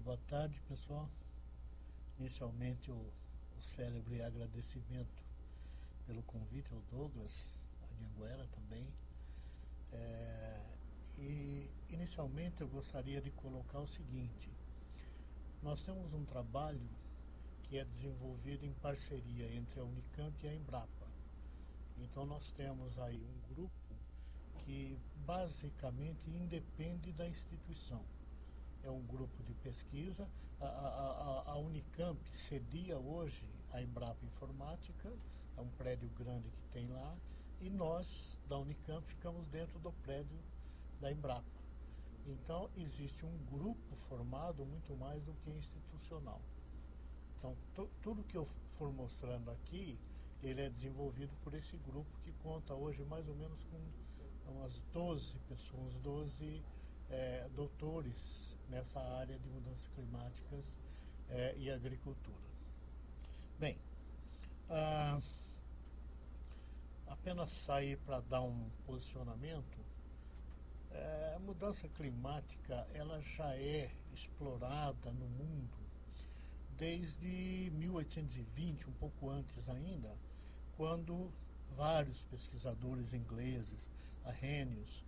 Boa tarde, pessoal. Inicialmente, o célebre agradecimento pelo convite ao Douglas, a Anhanguera também. E, inicialmente, eu gostaria de colocar o seguinte. Nós temos um trabalho que é desenvolvido em parceria entre a Unicamp e a Embrapa. Então, nós temos aí um grupo que basicamente independe da instituição. É um grupo de pesquisa. A Unicamp cedia hoje a Embrapa Informática, é um prédio grande que tem lá, e nós, da Unicamp, ficamos dentro do prédio da Embrapa. Então, existe um grupo formado muito mais do que institucional. Então, tudo que eu for mostrando aqui, ele é desenvolvido por esse grupo que conta hoje mais ou menos com umas 12 pessoas, uns 12 doutores nessa área de mudanças climáticas e agricultura. Bem, apenas sair para dar um posicionamento. A mudança climática ela já é explorada no mundo desde 1820, um pouco antes ainda, quando vários pesquisadores ingleses, Arrhenius,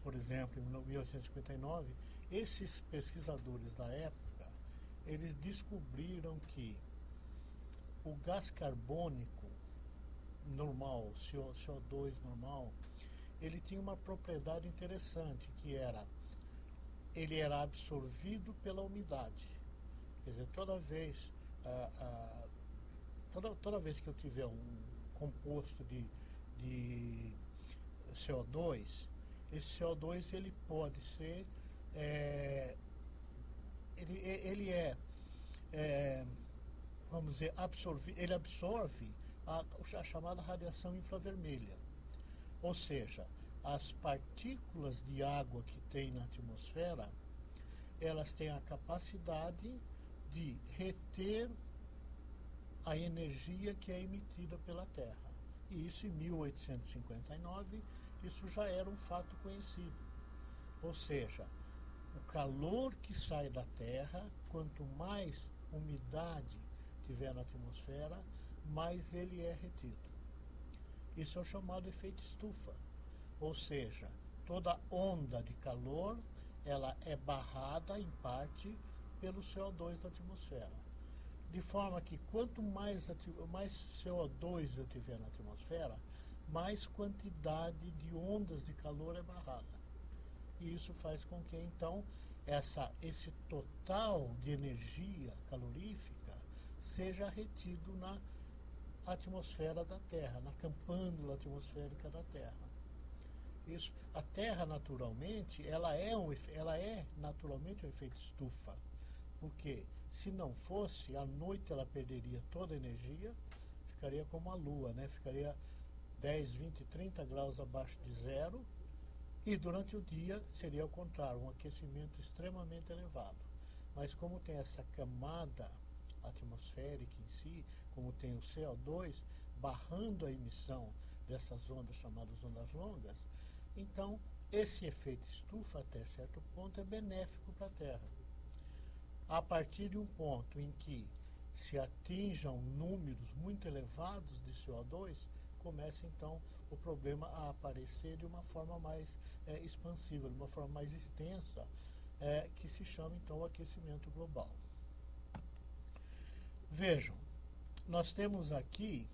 por exemplo, em 1859, esses pesquisadores da época, eles descobriram que o gás carbônico normal, CO2 normal, ele tinha uma propriedade interessante, que ele era absorvido pela umidade. Quer dizer, toda vez que eu tiver um composto de CO2, esse CO2 ele pode ser, vamos dizer, ele absorve a chamada radiação infravermelha. Ou seja, as partículas de água que tem na atmosfera, elas têm a capacidade de reter a energia que é emitida pela Terra. E isso em 1859, isso já era um fato conhecido. Ou seja, o calor que sai da Terra, quanto mais umidade tiver na atmosfera, mais ele é retido. Isso é o chamado efeito estufa. Ou seja, toda onda de calor, ela é barrada em parte pelo CO2 da atmosfera. De forma que quanto mais CO2 eu tiver na atmosfera, mais quantidade de ondas de calor é barrada. E isso faz com que, então, esse total de energia calorífica seja retido na atmosfera da Terra, na campânula atmosférica da Terra. Isso, a Terra, naturalmente, ela é naturalmente um efeito estufa. Porque se não fosse, à noite ela perderia toda a energia, ficaria como a Lua, né? Ficaria 10, 20, 30 graus abaixo de zero, e durante o dia seria ao contrário, um aquecimento extremamente elevado. Mas como tem essa camada atmosférica em si, como tem o CO2, barrando a emissão dessas ondas chamadas ondas longas, então esse efeito estufa até certo ponto é benéfico para a Terra. A partir de um ponto em que se atinjam números muito elevados de CO2, começa então o problema a aparecer de uma forma mais expansiva, de uma forma mais extensa, que se chama então o aquecimento global. Vejam, nós temos aqui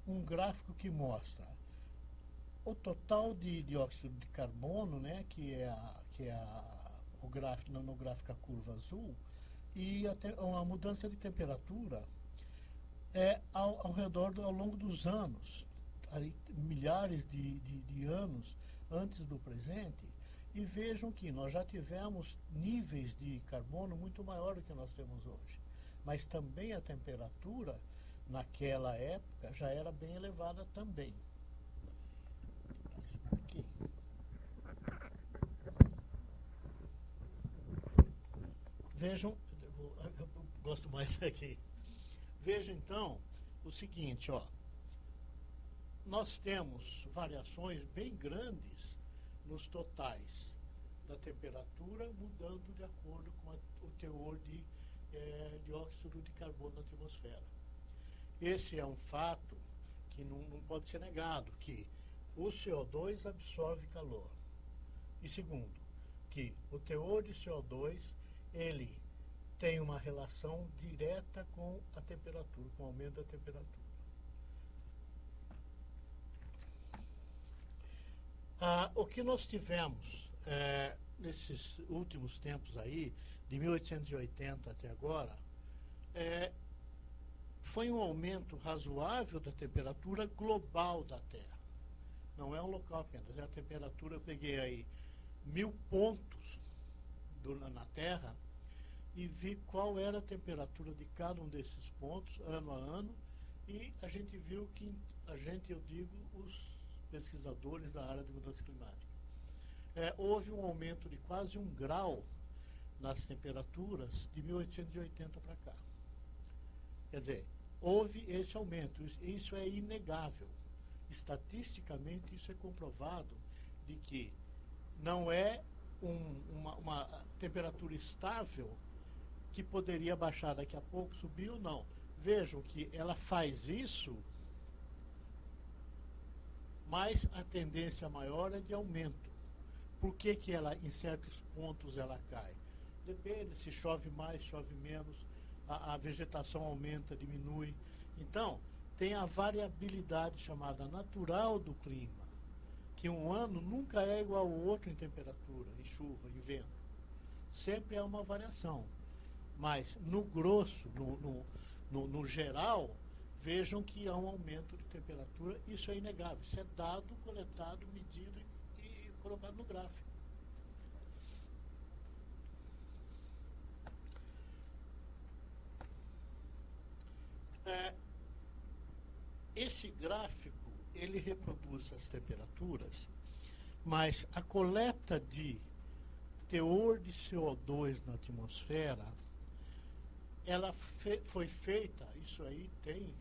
um gráfico que mostra o total de dióxido de carbono, né, que é no gráfico a curva azul, e a mudança de temperatura ao longo dos anos, milhares de anos antes do presente, e vejam que nós já tivemos níveis de carbono muito maiores do que nós temos hoje. Mas também a temperatura, naquela época, já era bem elevada também. Aqui. Vejam, eu gosto mais aqui. Vejam então o seguinte, nós temos variações bem grandes nos totais da temperatura mudando de acordo com o teor de dióxido de carbono na atmosfera. Esse é um fato que não pode ser negado, que o CO2 absorve calor. E segundo, que o teor de CO2, ele tem uma relação direta com a temperatura, com o aumento da temperatura. O que nós tivemos nesses últimos tempos aí, de 1880 até agora, foi um aumento razoável da temperatura global da Terra. Não é um local apenas, é a temperatura, eu peguei aí 1000 pontos na Terra e vi qual era a temperatura de cada um desses pontos, ano a ano, e a gente viu que, eu digo, os pesquisadores da área de mudança climática. Houve um aumento de quase 1 grau nas temperaturas de 1880 para cá. Quer dizer, houve esse aumento, isso é inegável. Estatisticamente, isso é comprovado de que não é uma temperatura estável que poderia baixar daqui a pouco, subir ou não. Vejam que ela faz isso, mas a tendência maior é de aumento. Por que ela, em certos pontos, ela cai? Depende, se chove mais, chove menos, a vegetação aumenta, diminui. Então, tem a variabilidade chamada natural do clima, que um ano nunca é igual ao outro em temperatura, em chuva, em vento. Sempre há uma variação. Mas, no grosso, no geral, vejam que há um aumento de temperatura, isso é inegável. Isso é dado, coletado, medido e colocado no gráfico. Esse gráfico, ele reproduz as temperaturas, mas a coleta de teor de CO2 na atmosfera, ela foi feita, isso aí tem,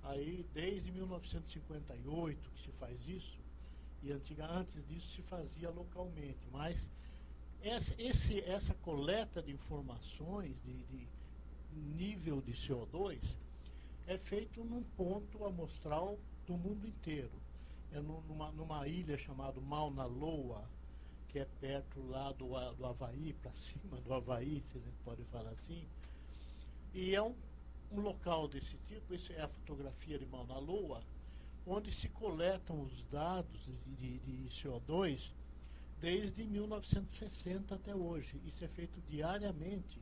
aí desde 1958 que se faz isso, e antes disso se fazia localmente, mas essa coleta de informações de nível de CO2 é feito num ponto amostral do mundo inteiro. É numa ilha chamada Mauna Loa, que é perto lá do Havaí, para cima do Havaí, se a gente pode falar assim. E é um local desse tipo, isso é a fotografia de Mauna Loa, onde se coletam os dados de CO2 desde 1960 até hoje. Isso é feito diariamente.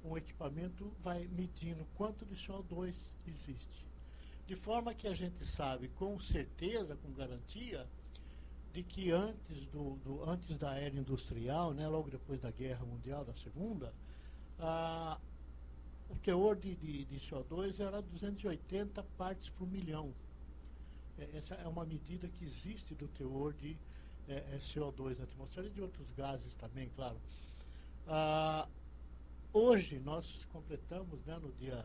Um equipamento vai medindo quanto de CO2 existe. De forma que a gente sabe com certeza, com garantia, de que antes da era industrial, né, logo depois da Guerra Mundial, da Segunda, o teor de CO2 era 280 partes por milhão. Essa é uma medida que existe do teor de CO2 na atmosfera e de outros gases também, claro. Hoje nós completamos, né, no dia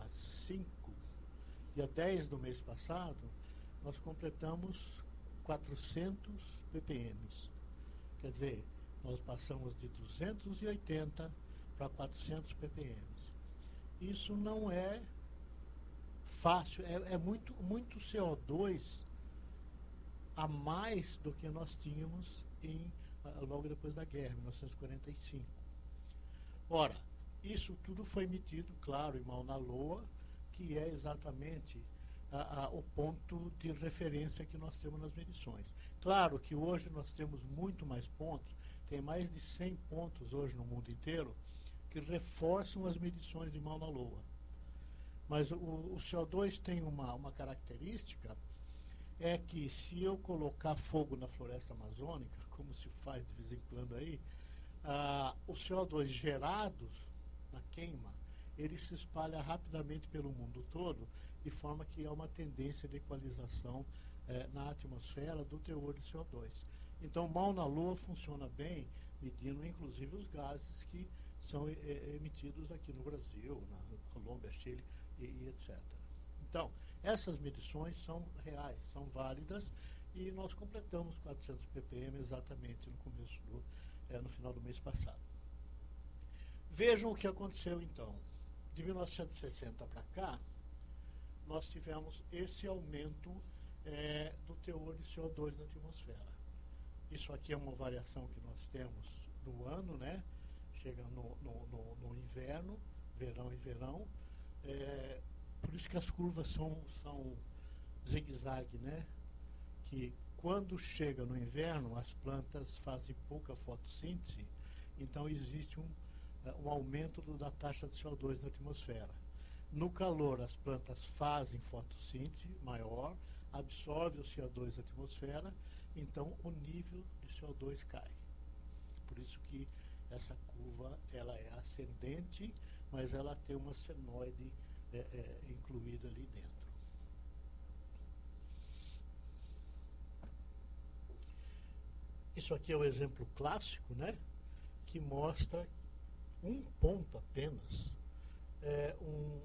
10 do mês passado, nós completamos 400 ppm. Quer dizer, nós passamos de 280 para 400 ppm. Isso não é fácil, é muito CO2 a mais do que nós tínhamos logo depois da guerra, 1945. Ora, isso tudo foi emitido, claro, em Mauna Loa, que é exatamente o ponto de referência que nós temos nas medições. Claro que hoje nós temos muito mais pontos, tem mais de 100 pontos hoje no mundo inteiro, que reforçam as medições de Mauna Loa. Mas o CO2 tem uma característica, é que se eu colocar fogo na floresta amazônica, como se faz de vez em quando aí, o CO2 gerado na queima, ele se espalha rapidamente pelo mundo todo, de forma que há uma tendência de equalização na atmosfera do teor de CO2. Então, Mauna Loa funciona bem, medindo inclusive os gases que são emitidos aqui no Brasil, na Colômbia, Chile e etc. Então, essas medições são reais, são válidas, e nós completamos 400 ppm exatamente no começo no final do mês passado. Vejam o que aconteceu então. De 1960 para cá, nós tivemos esse aumento do teor de CO2 na atmosfera. Isso aqui é uma variação que nós temos do ano, né? Chega no inverno, verão e verão. Por isso que as curvas são zigue-zague, né? Que quando chega no inverno, as plantas fazem pouca fotossíntese, então existe um aumento da taxa de CO2 na atmosfera. No calor, as plantas fazem fotossíntese maior, absorve o CO2 da atmosfera, então o nível de CO2 cai. Por isso que essa curva ela é ascendente, mas ela tem uma senoide incluída ali dentro. Isso aqui é o exemplo clássico, né, que mostra um ponto apenas.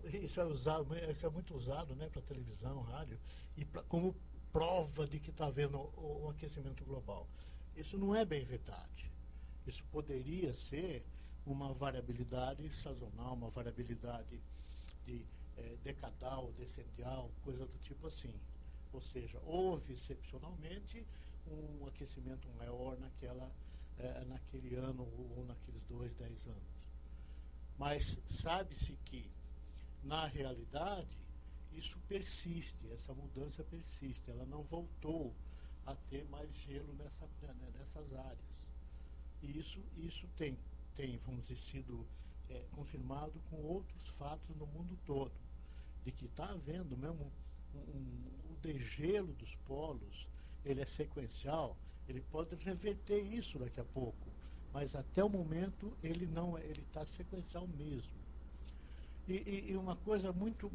Isso é muito usado, né, para televisão, rádio, e como prova de que está havendo o aquecimento global. Isso não é bem verdade. Isso poderia ser uma variabilidade sazonal, uma variabilidade decadal, descendial, coisa do tipo assim. Ou seja, houve excepcionalmente um aquecimento maior naquele ano ou naqueles 2, 10 anos. Mas sabe-se que, na realidade, isso persiste, essa mudança persiste, ela não voltou a ter mais gelo nessas áreas. E isso tem vamos dizer, sido confirmado com outros fatos no mundo todo, de que está havendo mesmo o degelo dos polos, ele é sequencial, ele pode reverter isso daqui a pouco, mas até o momento ele não, ele está sequencial mesmo. E uma coisa muito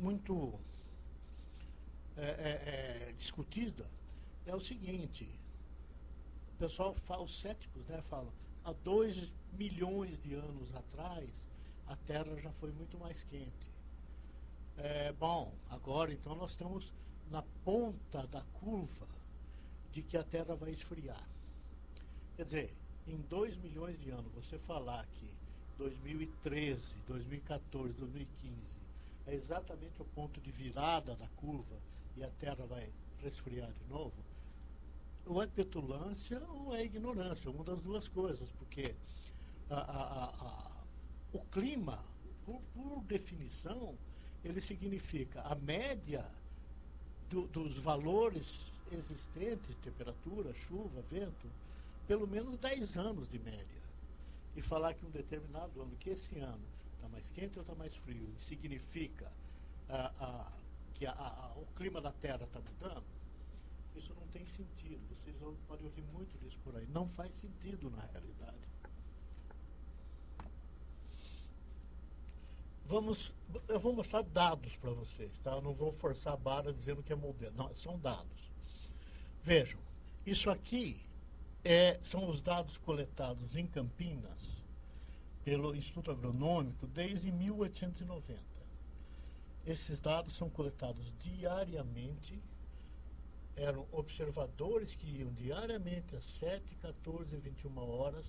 discutida é o seguinte: o pessoal fala, os céticos, né, falam, há 2 milhões de anos atrás a Terra já foi muito mais quente. Bom, agora então nós estamos na ponta da curva de que a Terra vai esfriar. Quer dizer, em 2 milhões de anos, você falar que 2013, 2014, 2015 é exatamente o ponto de virada da curva e a Terra vai resfriar de novo, ou é petulância ou é ignorância, uma das duas coisas, porque o clima, por definição, ele significa a média dos valores existentes, temperatura, chuva, vento, pelo menos 10 anos de média. E falar que um determinado ano, que esse ano está mais quente ou está mais frio, significa que o clima da Terra está mudando, isso não tem sentido. Vocês podem ouvir muito disso por aí. Não faz sentido na realidade. Eu vou mostrar dados para vocês, tá? Eu não vou forçar a barra dizendo que é modelo. Não, são dados. Vejam, isso aqui são os dados coletados em Campinas pelo Instituto Agronômico desde 1890. Esses dados são coletados diariamente. Eram observadores que iam diariamente às 7, 14 e 21 horas,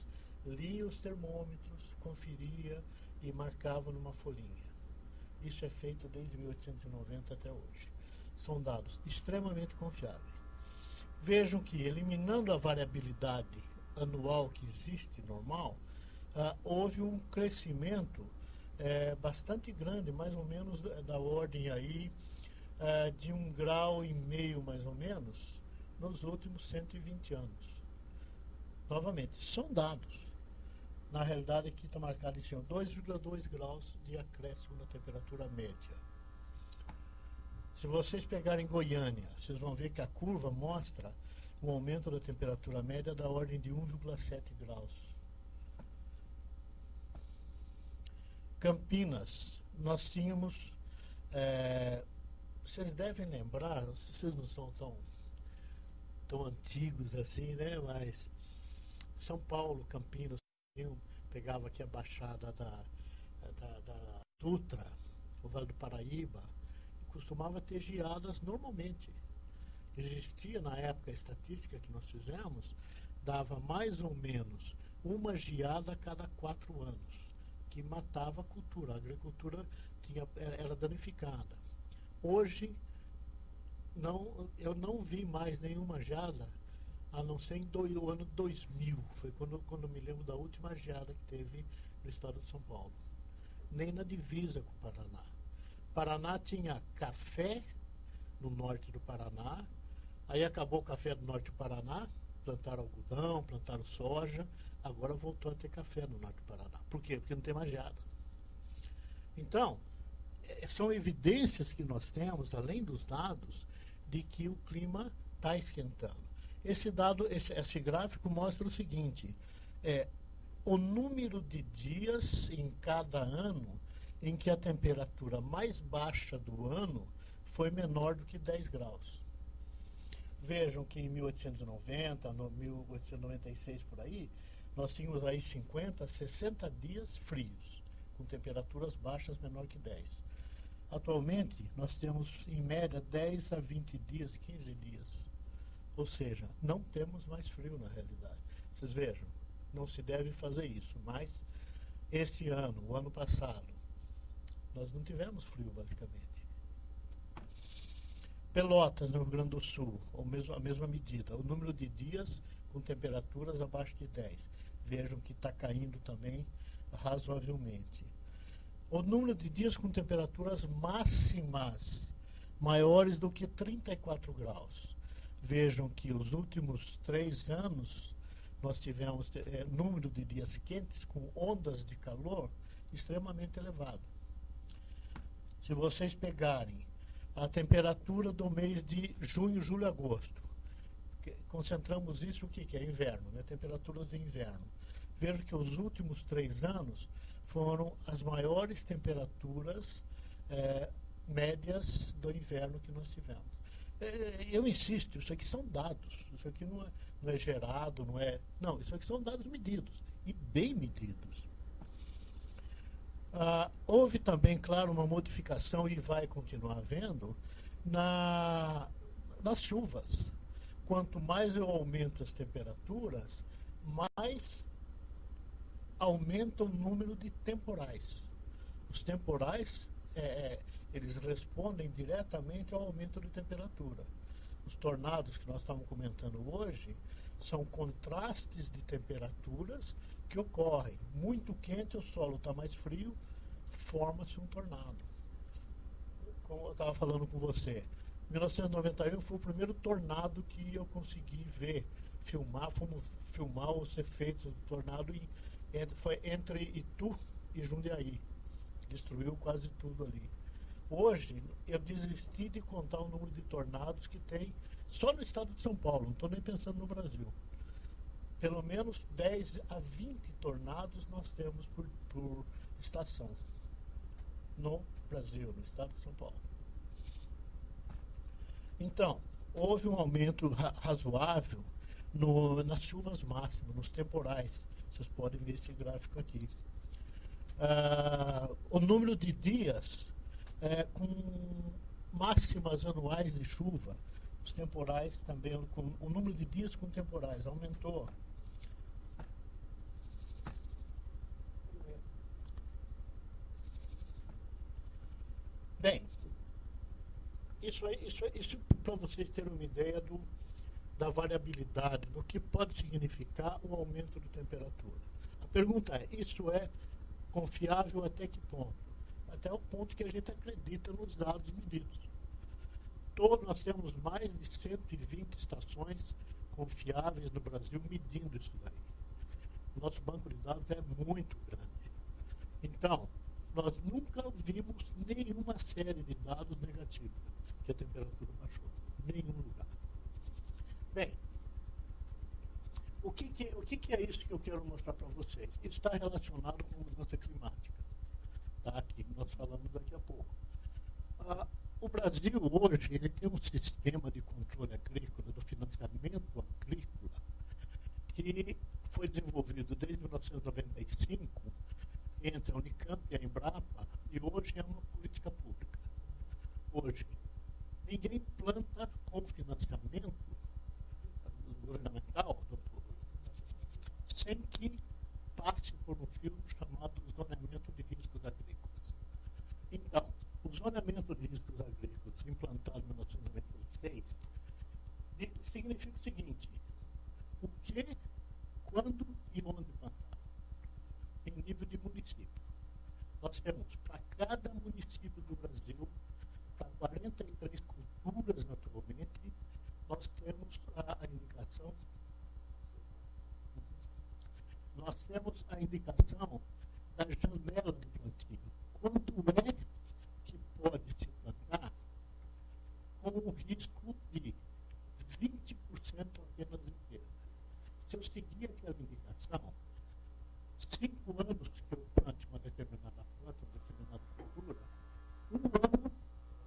liam os termômetros, conferia e marcava numa folhinha. Isso é feito desde 1890 até hoje. São dados extremamente confiáveis. Vejam que, eliminando a variabilidade anual que existe, normal, houve um crescimento bastante grande, mais ou menos da ordem aí de 1,5 grau, mais ou menos, nos últimos 120 anos. Novamente, são dados. Na realidade, aqui está marcado em cima 2,2 graus de acréscimo na temperatura média. Se vocês pegarem Goiânia, vocês vão ver que a curva mostra um aumento da temperatura média da ordem de 1,7 graus. Campinas, nós tínhamos, vocês devem lembrar, vocês não são tão antigos assim, né? Mas São Paulo, Campinas, pegava aqui a baixada da Dutra, o Vale do Paraíba, e costumava ter geadas normalmente. Existia na época a estatística que nós fizemos, dava mais ou menos uma geada a cada 4 anos, que matava a cultura, a agricultura era danificada. Hoje, eu não vi mais nenhuma geada, a não ser o ano 2000, foi quando eu me lembro da última geada que teve no estado de São Paulo. Nem na divisa com o Paraná. Paraná tinha café no norte do Paraná, aí acabou o café do norte do Paraná, plantaram algodão, plantaram soja, agora voltou a ter café no norte do Paraná. Por quê? Porque não tem mais geada. Então, são evidências que nós temos, além dos dados, de que o clima está esquentando. Esse gráfico mostra o seguinte, o número de dias em cada ano em que a temperatura mais baixa do ano foi menor do que 10 graus. Vejam que em 1890, no 1896 por aí, nós tínhamos aí 50, 60 dias frios, com temperaturas baixas menor que 10. Atualmente, nós temos em média 10 a 20 dias, 15 dias. Ou seja, não temos mais frio na realidade. Vocês vejam, não se deve fazer isso, mas este ano, o ano passado, nós não tivemos frio basicamente. Pelotas, no Rio Grande do Sul, a mesma medida, o número de dias com temperaturas abaixo de 10. Vejam que está caindo também razoavelmente. O número de dias com temperaturas máximas maiores do que 34 graus. Vejam que os últimos 3 anos nós tivemos número de dias quentes com ondas de calor extremamente elevado. Se vocês pegarem a temperatura do mês de junho, julho, agosto, concentramos isso, o que é? Inverno, né? Temperaturas de inverno. Vejam que os últimos 3 anos foram as maiores temperaturas médias do inverno que nós tivemos. Eu insisto, isso aqui são dados, isso aqui não é gerado, não, isso aqui são dados medidos, e bem medidos. Houve também, claro, uma modificação, e vai continuar havendo, nas chuvas. Quanto mais eu aumento as temperaturas, mais aumenta o número de temporais. Os temporais, eles respondem diretamente ao aumento de temperatura. Os tornados que nós estamos comentando hoje são contrastes de temperaturas que ocorrem. Muito quente, o solo está mais frio, forma-se um tornado. Como eu estava falando com você, 1991 foi o primeiro tornado que eu consegui filmar, fomos filmar os efeitos do tornado foi entre Itu e Jundiaí. Destruiu quase tudo ali. Hoje, eu desisti de contar o número de tornados que tem só no estado de São Paulo, não estou nem pensando no Brasil. Pelo menos 10 a 20 tornados nós temos por estação no Brasil, no estado de São Paulo. Então, houve um aumento razoável nas chuvas máximas, nos temporais. Vocês podem ver esse gráfico aqui. O número de dias com máximas anuais de chuva, os temporais também, o número de dias com temporais aumentou. Bem, isso para vocês terem uma ideia da variabilidade, do que pode significar o aumento de temperatura. A pergunta é, isso é confiável até que ponto? Até o ponto que a gente acredita nos dados medidos. Nós temos mais de 120 estações confiáveis no Brasil medindo isso daí. O nosso banco de dados é muito grande. Então, nós nunca vimos nenhuma série de dados negativos que a temperatura baixou. Em nenhum lugar. Bem, o que é isso que eu quero mostrar para vocês? Isso está relacionado com mudança climática, tá? Que nós falamos daqui a pouco. O Brasil hoje ele tem um sistema de controle agrícola, do financiamento agrícola, que foi desenvolvido desde 1995 entre a Unicamp e a Embrapa, e hoje é uma política pública. Hoje, ninguém planta com financiamento governamental, doutor, sem que zoneamento de riscos agrícolas implantado em 1996 significa o seguinte: o que, quando e onde plantar, em nível de município. Nós temos, para cada município do Brasil, para 43 culturas naturalmente, nós temos a indicação. Nós temos a indicação da janela do plantio. Quanto é que pode se plantar com o risco de 20% apenas em perda? Se eu seguir aquela indicação, 5 anos que eu plante uma determinada planta, uma determinada cultura, um ano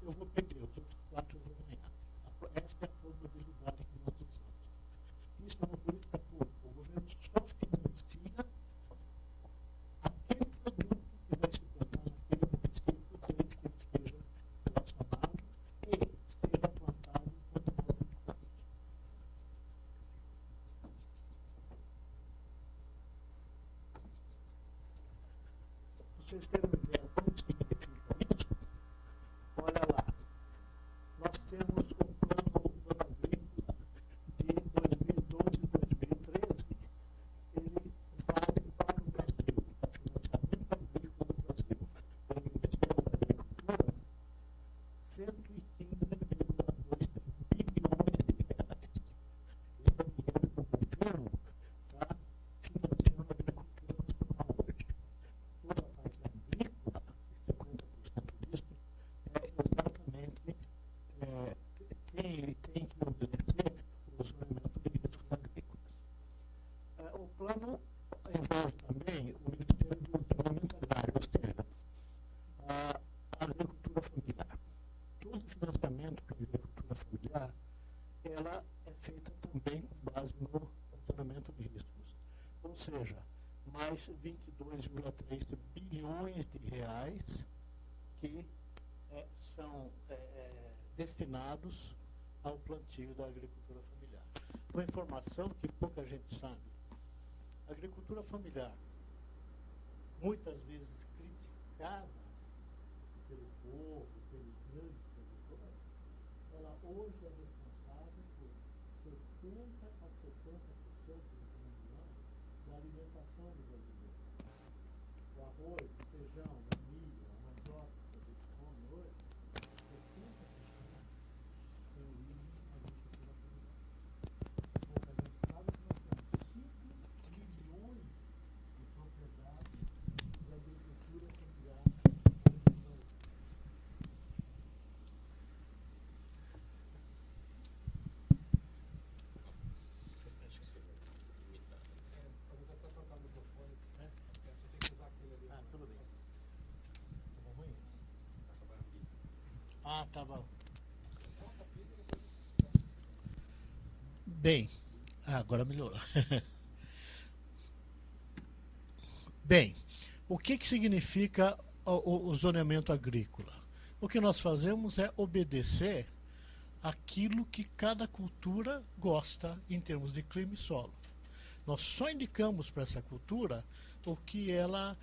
eu vou perder, os outros 4 eu vou ganhar. Essa é a probabilidade que nós usamos. Isso é uma política pública. O governo só financia aquele produto que vai se plantar naquele município, desde que ele esteja relacionado e seja plantado quanto mais importante. Vocês terem uma ideia como significa isso? Olha lá, nós temos o plano agrícola de 2012 e 2013, ele vale para o Brasil, para financiamento agrícola do Brasil, pelo Ministério da Agricultura, 115,2 bilhões de reais. Esse é o dinheiro que o governo está financiando a agricultura nacional hoje. Toda a parte agrícola, 50% disso, é exatamente tem que obedecer o zoneamento de riscos agrícolas. O plano envolve também o Ministério do Desenvolvimento Agrário, ou seja, a agricultura familiar. Todo financiamento para a agricultura familiar, ela é feita também com base no zoneamento de riscos. Ou seja, mais 22,3 bilhões de reais que são destinados ao plantio da agricultura familiar. Uma informação que pouca gente sabe: a agricultura familiar, muitas vezes criticada pelo povo, pelos grandes produtores, ela hoje é responsável por 60 a 70% da alimentação do brasileiro. O arroz, o feijão, o milho, a mandioca que a gente come hoje, 60% tem origem agricultura familiar. Pouca gente sabe que nós temos 5 milhões de propriedades de agricultura familiar no Brasil. Tudo bem. Tava ruim? Ah, tá bom. Bem, agora melhorou. Bem, o que significa o zoneamento agrícola? O que nós fazemos é obedecer aquilo que cada cultura gosta em termos de clima e solo. Nós só indicamos para essa cultura o que ela,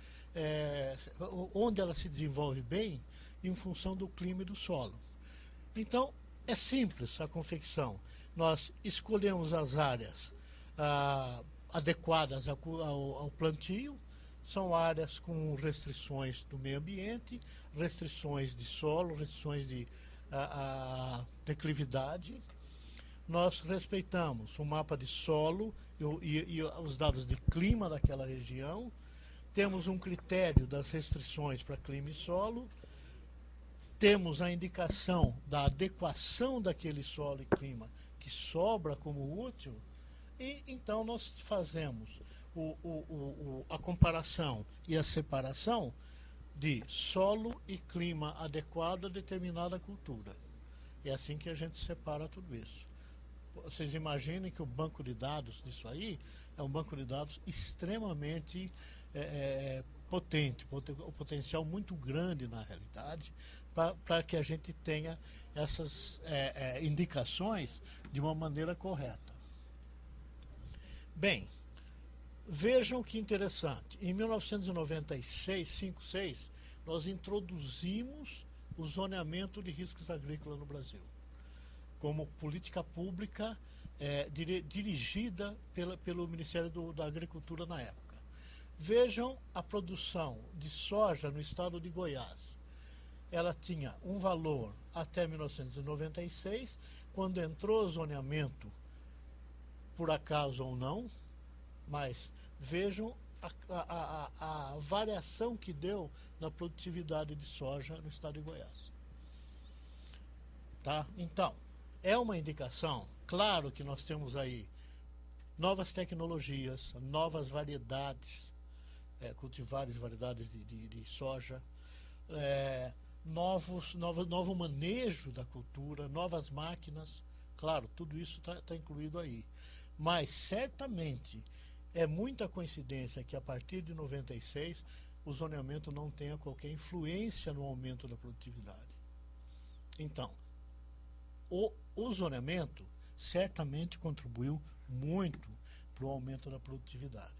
onde ela se desenvolve bem em função do clima e do solo. Então, é simples a confecção. Nós escolhemos as áreas adequadas ao plantio, são áreas com restrições do meio ambiente, restrições de solo, restrições de declividade. Nós respeitamos o mapa de solo e os dados de clima daquela região. Temos um critério das restrições para clima e solo. Temos a indicação da adequação daquele solo e clima que sobra como útil. E então nós fazemos a comparação e a separação de solo e clima adequado a determinada cultura. É assim que a gente separa tudo isso. Vocês imaginem que o banco de dados disso aí é um banco de dados extremamente potente, um potencial muito grande na realidade, para que a gente tenha essas indicações de uma maneira correta. Bem, vejam que interessante. Em 1996, 5, 6, nós introduzimos o zoneamento de riscos agrícolas no Brasil, como política pública dirigida pelo Ministério da Agricultura na época. Vejam a produção de soja no estado de Goiás. Ela tinha um valor até 1996, quando entrou o zoneamento, por acaso ou não, mas vejam a variação que deu na produtividade de soja no estado de Goiás. Tá? Então, é uma indicação, claro que nós temos aí novas tecnologias, novas variedades, cultivares, variedades de soja, novo manejo da cultura, novas máquinas, claro, tudo isso está incluído aí. Mas, certamente, é muita coincidência que a partir de 96 o zoneamento não tenha qualquer influência no aumento da produtividade. Então, o zoneamento certamente contribuiu muito para o aumento da produtividade.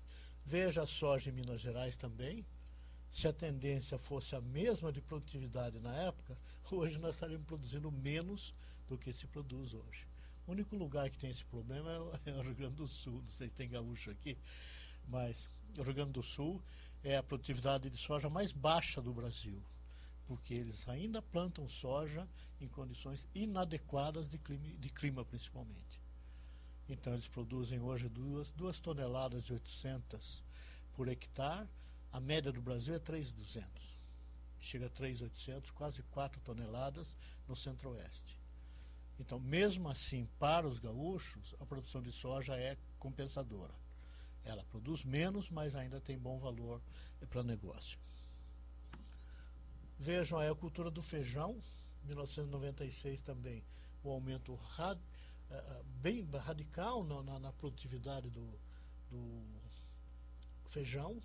Veja a soja em Minas Gerais também. Se a tendência fosse a mesma de produtividade na época, hoje nós estaríamos produzindo menos do que se produz hoje. O único lugar que tem esse problema é o Rio Grande do Sul. Não sei se tem gaúcho aqui, mas o Rio Grande do Sul é a produtividade de soja mais baixa do Brasil, porque eles ainda plantam soja em condições inadequadas de clima principalmente. Então eles produzem hoje 2 toneladas e 800 por hectare. A média do Brasil é 3.200. Chega a 3.800, quase 4 toneladas no centro-oeste. Então, mesmo assim, para os gaúchos, a produção de soja é compensadora. Ela produz menos, mas ainda tem bom valor para negócio. Vejam aí a cultura do feijão, 1996 também, o aumento bem radical na produtividade do feijão.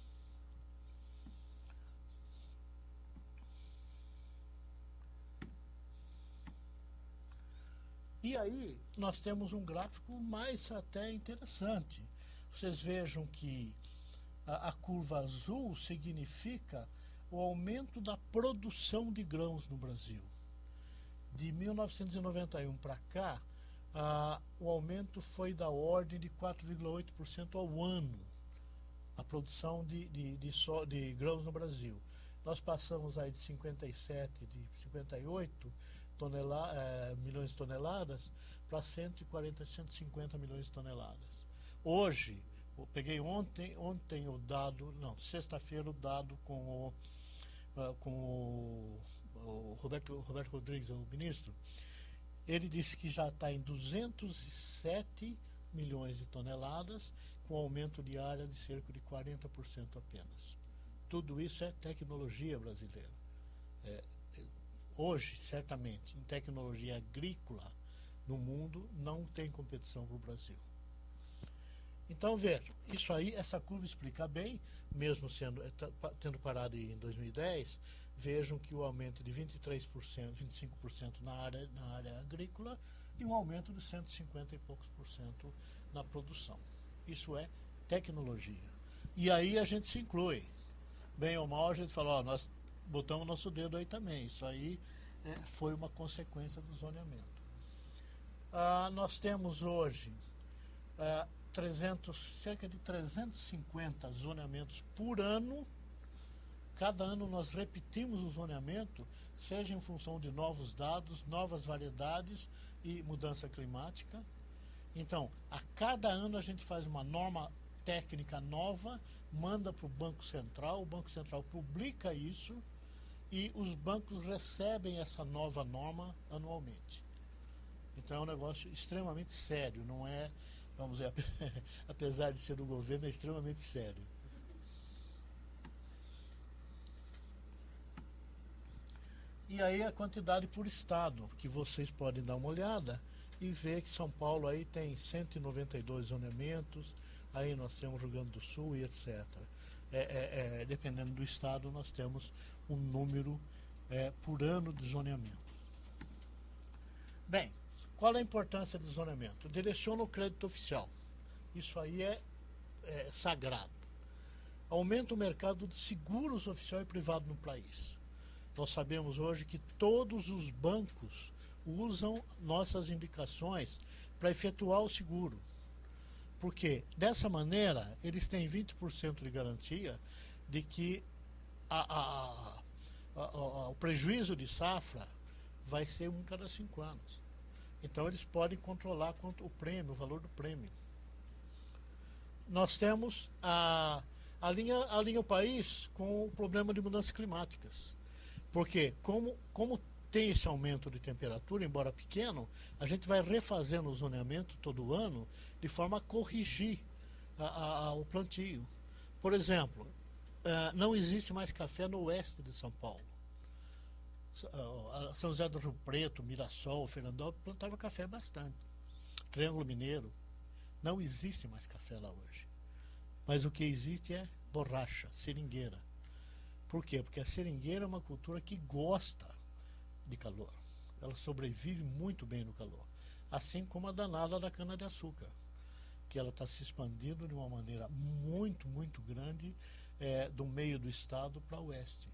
E aí nós temos um gráfico mais até interessante. Vocês vejam que a curva azul significa o aumento da produção de grãos no Brasil. De 1991 para cá, o aumento foi da ordem de 4,8% ao ano, a produção de grãos no Brasil. Nós passamos aí de 58 milhões de toneladas para 140, 150 milhões de toneladas. Hoje, eu peguei ontem o dado, sexta-feira o dado com o Roberto Rodrigues, o ministro. Ele disse que já está em 207 milhões de toneladas, com aumento de área de cerca de 40% apenas. Tudo isso é tecnologia brasileira. Hoje, certamente, em tecnologia agrícola, no mundo, não tem competição para o Brasil. Então, vejam, isso aí, essa curva explica bem, mesmo tendo parado em 2010, vejam que o aumento de 23%, 25% na área agrícola e um aumento de 150 e poucos por cento na produção. Isso é tecnologia. E aí a gente se inclui. Bem ou mal, a gente fala, nós botamos nosso dedo aí também. Isso aí foi uma consequência do zoneamento. Nós temos hoje cerca de 350 zoneamentos por ano. Cada ano nós repetimos o zoneamento, seja em função de novos dados, novas variedades e mudança climática. Então, a cada ano a gente faz uma norma técnica nova, manda para o Banco Central, o Banco Central publica isso e os bancos recebem essa nova norma anualmente. Então é um negócio extremamente sério, não é, vamos dizer, apesar de ser do governo, é extremamente sério. E aí a quantidade por estado, que vocês podem dar uma olhada e ver que São Paulo aí tem 192 zoneamentos, aí nós temos Rio Grande do Sul e etc. Dependendo do estado, nós temos um número por ano de zoneamento. Bem, qual a importância do zoneamento? Direciona o crédito oficial. Isso aí é sagrado. Aumenta o mercado de seguros oficial e privado no país. Nós sabemos hoje que todos os bancos usam nossas indicações para efetuar o seguro. Porque, dessa maneira, eles têm 20% de garantia de que o prejuízo de safra vai ser um cada 5 anos. Então, eles podem controlar quanto o prêmio, o valor do prêmio. Nós temos a linha o país com o problema de mudanças climáticas. Porque, como tem esse aumento de temperatura, embora pequeno, a gente vai refazendo o zoneamento todo ano de forma a corrigir o plantio. Por exemplo, não existe mais café no oeste de São Paulo. São José do Rio Preto, Mirassol, Fernandópolis, plantava café bastante. Triângulo Mineiro. Não existe mais café lá hoje. Mas o que existe é borracha, seringueira. Por quê? Porque a seringueira é uma cultura que gosta de calor. Ela sobrevive muito bem no calor. Assim como a danada da cana-de-açúcar, que ela está se expandindo de uma maneira muito, muito grande do meio do estado para o oeste.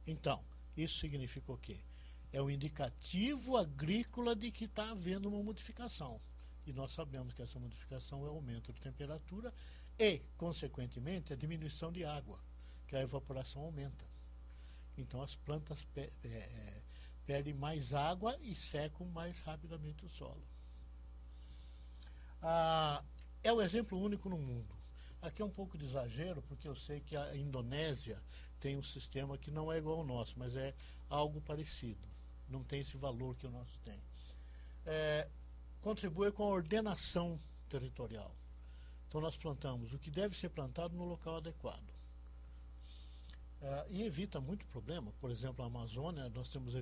Então, isso significa o quê? É um indicativo agrícola de que está havendo uma modificação. E nós sabemos que essa modificação é o aumento de temperatura e, consequentemente, a diminuição de água, que a evaporação aumenta. Então as plantas perdem mais água e secam mais rapidamente o solo. É o exemplo único no mundo. Aqui é um pouco de exagero, porque eu sei que a Indonésia tem um sistema que não é igual ao nosso, mas é algo parecido. Não tem esse valor que o nosso tem. Contribui com a ordenação territorial. Então nós plantamos o que deve ser plantado no local adequado. E evita muito problema. Por exemplo, a Amazônia, nós temos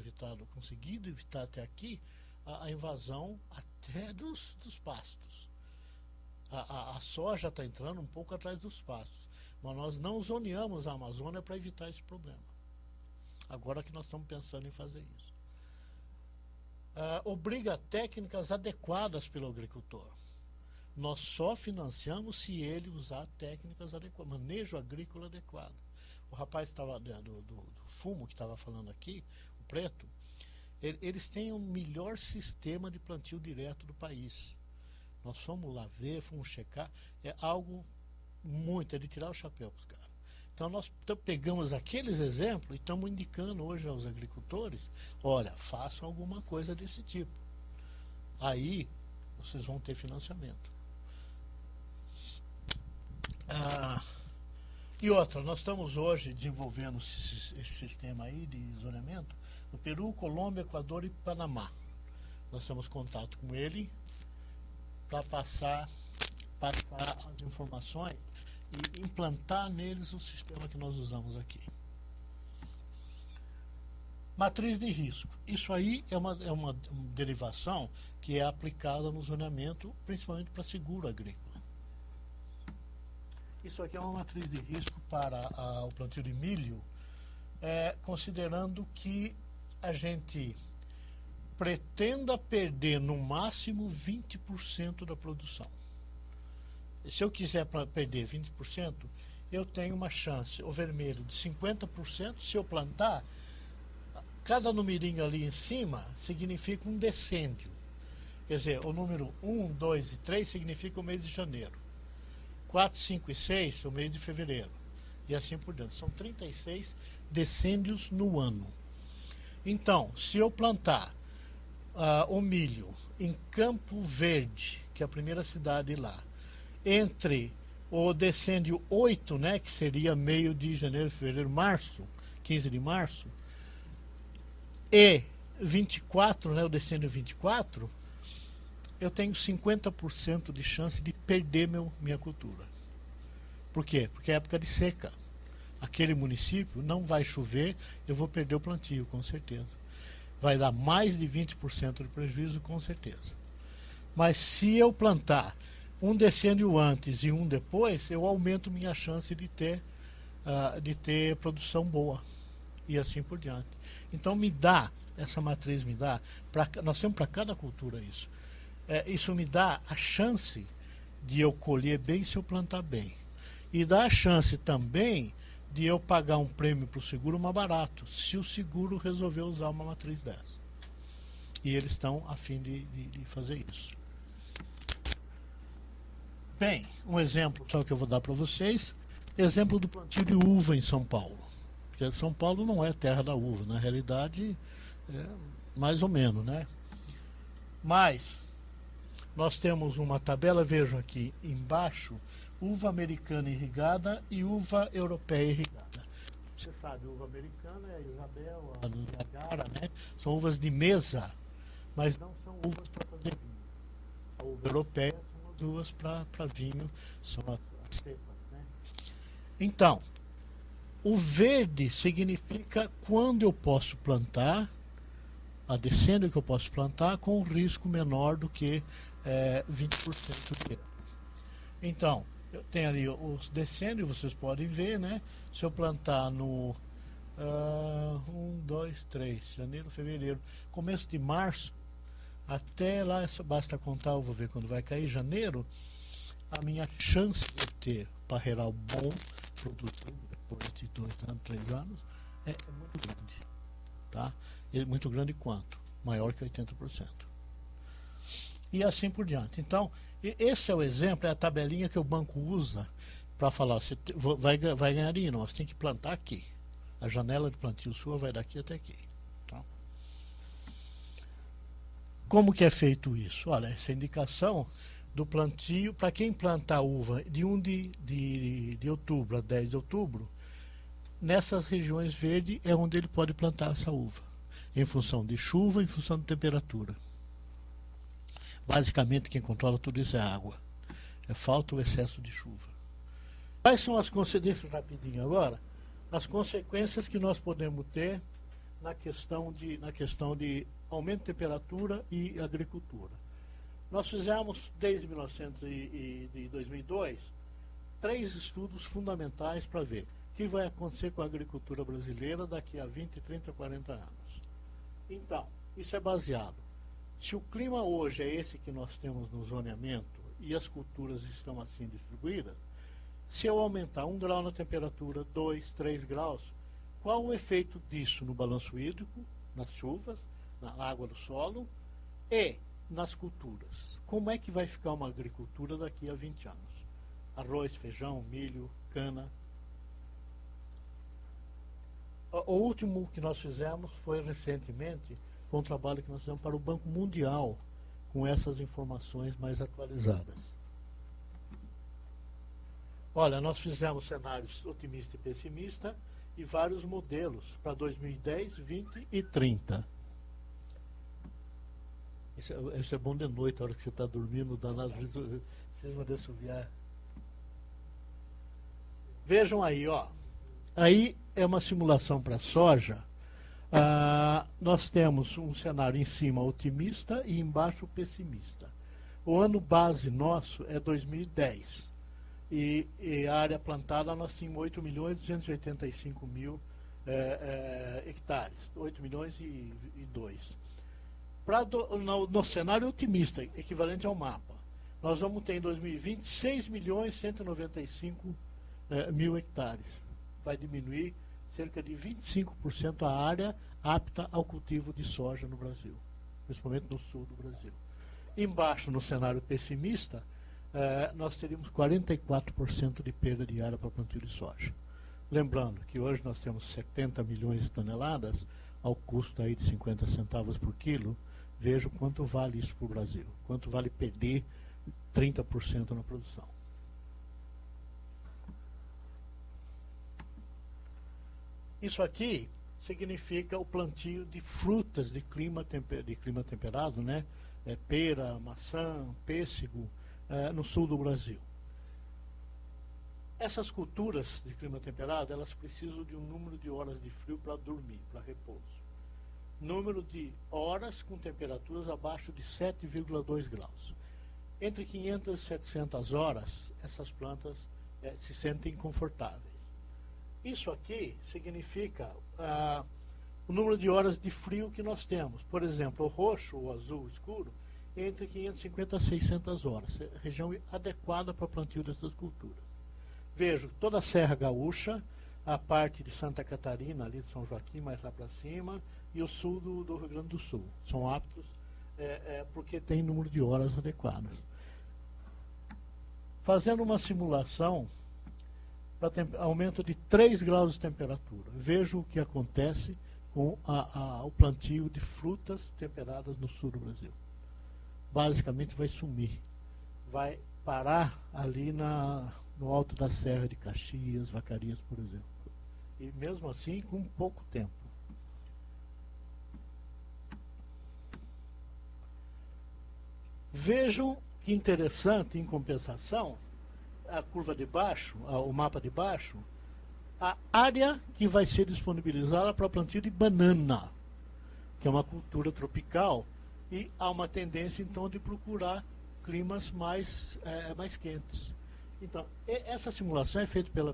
conseguido evitar até aqui a invasão até dos pastos. A soja está entrando um pouco atrás dos pastos, mas nós não zoneamos a Amazônia para evitar esse problema. Agora que nós estamos pensando em fazer isso. Obriga técnicas adequadas pelo agricultor. Nós só financiamos se ele usar técnicas adequadas, manejo agrícola adequado. O rapaz do fumo que estava falando aqui, o preto, eles têm o melhor sistema de plantio direto do país. Nós fomos lá ver, fomos checar, é algo muito, é de tirar o chapéu para os caras. Então nós pegamos aqueles exemplos e estamos indicando hoje aos agricultores, olha, façam alguma coisa desse tipo. Aí vocês vão ter financiamento. E outra, nós estamos hoje desenvolvendo esse sistema aí de zoneamento no Peru, Colômbia, Equador e Panamá. Nós temos contato com ele para passar as informações e implantar neles o sistema que nós usamos aqui. Matriz de risco. Isso aí é uma derivação que é aplicada no zoneamento, principalmente para seguro agrícola. Isso aqui é uma matriz de risco para o plantio de milho, considerando que a gente pretenda perder no máximo 20% da produção. Se eu quiser perder 20%, eu tenho uma chance, o vermelho, de 50%. Se eu plantar, cada numerinho ali em cima significa um decêndio. Quer dizer, o número 1, 2 e 3 significa o mês de janeiro. 4, 5 e 6 o mês de fevereiro. E assim por diante. São 36 decêndios no ano. Então, se eu plantar o milho em Campo Verde, que é a primeira cidade lá, entre o decêndio 8, né, que seria meio de janeiro, fevereiro, março, 15 de março, e 24, né, o decêndio 24, eu tenho 50% de chance de perder minha cultura. Por quê? Porque é época de seca. Aquele município não vai chover, eu vou perder o plantio, com certeza. Vai dar mais de 20% de prejuízo, com certeza. Mas se eu plantar um decêndio antes e um depois, eu aumento minha chance de ter produção boa. E assim por diante. Então essa matriz me dá, nós temos para cada cultura isso. Isso me dá a chance de eu colher bem se eu plantar bem. E dá a chance também de eu pagar um prêmio para o seguro mais barato, se o seguro resolver usar uma matriz dessa. E eles estão a fim de fazer isso. Bem, um exemplo só que eu vou dar para vocês, exemplo do plantio de uva em São Paulo. Porque São Paulo não é terra da uva, na realidade, mais ou menos, né? Mas nós temos uma tabela, vejam aqui embaixo, uva americana irrigada e uva europeia irrigada. Você sabe, uva americana é a Isabel, a Niagara, né? São uvas de mesa, mas não são uvas para fazer vinho. A uva europeia são as uvas para vinho, são as cepas, né? Então, o verde significa quando eu posso plantar, a decênio que eu posso plantar, com um risco menor do que 20% de erro. Então, eu tenho ali os decênios, vocês podem ver, né? Se eu plantar no 1, 2, 3, janeiro, fevereiro, começo de março, até lá, basta contar, eu vou ver quando vai cair, janeiro, a minha chance de ter parreiral bom, produzindo depois de 2 anos, 3 anos, é muito grande. Tá? É muito grande quanto? Maior que 80%. E assim por diante. Então, esse é o exemplo, é a tabelinha que o banco usa para falar, você vai ganhar dinheiro, nós tem que plantar aqui. A janela de plantio sua vai daqui até aqui. Tá? Como que é feito isso? Olha, essa indicação do plantio, para quem plantar uva de 1 de outubro a 10 de outubro, nessas regiões verdes é onde ele pode plantar essa uva, em função de chuva, em função de temperatura. Basicamente, quem controla tudo isso é a água. É falta ou excesso de chuva. Quais são as consequências, rapidinho agora, as consequências que nós podemos ter na questão de aumento de temperatura e agricultura? Nós fizemos, desde 2002, 3 estudos fundamentais para ver o que vai acontecer com a agricultura brasileira daqui a 20, 30, 40 anos. Então, isso é baseado. Se o clima hoje é esse que nós temos no zoneamento e as culturas estão assim distribuídas, se eu aumentar 1 grau na temperatura, 2, 3 graus, qual o efeito disso no balanço hídrico, nas chuvas, na água do solo e nas culturas? Como é que vai ficar uma agricultura daqui a 20 anos? Arroz, feijão, milho, cana. O último que nós fizemos foi recentemente, foi um trabalho que nós fizemos para o Banco Mundial, com essas informações mais atualizadas. Olha, nós fizemos cenários otimista e pessimista e vários modelos para 2010, 20 e 30. Isso é bom de noite, a hora que você está dormindo, danado, vocês vão dessoviar. Vejam aí, ó. Aí é uma simulação para soja. Nós temos um cenário em cima otimista e embaixo pessimista. O ano base nosso é 2010. E a área plantada nós tínhamos 8.285.000 hectares. 8 milhões e 2. No cenário otimista, equivalente ao mapa, nós vamos ter em 2020 6.195.000 hectares. Vai diminuir cerca de 25% a área apta ao cultivo de soja no Brasil, principalmente no sul do Brasil. Embaixo, no cenário pessimista, nós teríamos 44% de perda de área para plantio de soja. Lembrando que hoje nós temos 70 milhões de toneladas, ao custo aí de 50 centavos por quilo. Veja quanto vale isso para o Brasil, quanto vale perder 30% na produção. Isso aqui significa o plantio de frutas de clima temperado, né? Pera, maçã, pêssego, no sul do Brasil. Essas culturas de clima temperado, elas precisam de um número de horas de frio para dormir, para repouso. Número de horas com temperaturas abaixo de 7,2 graus. Entre 500 e 700 horas, essas plantas se sentem confortáveis. Isso aqui significa o número de horas de frio que nós temos. Por exemplo, o roxo ou azul escuro, entre 550 a 600 horas. É a região adequada para o plantio dessas culturas. Vejo toda a Serra Gaúcha, a parte de Santa Catarina, ali de São Joaquim, mais lá para cima, e o sul do Rio Grande do Sul. São aptos porque tem número de horas adequadas. Fazendo uma simulação para aumento de 3 graus de temperatura, veja o que acontece com o plantio de frutas temperadas no sul do Brasil. Basicamente vai sumir, vai parar ali no alto da Serra de Caxias, Vacaria, por exemplo. E mesmo assim, com pouco tempo. Vejam que interessante, em compensação, a curva de baixo, o mapa de baixo, a área que vai ser disponibilizada para plantio de banana, que é uma cultura tropical, e há uma tendência, então, de procurar climas mais quentes. Então, essa simulação é feita pelo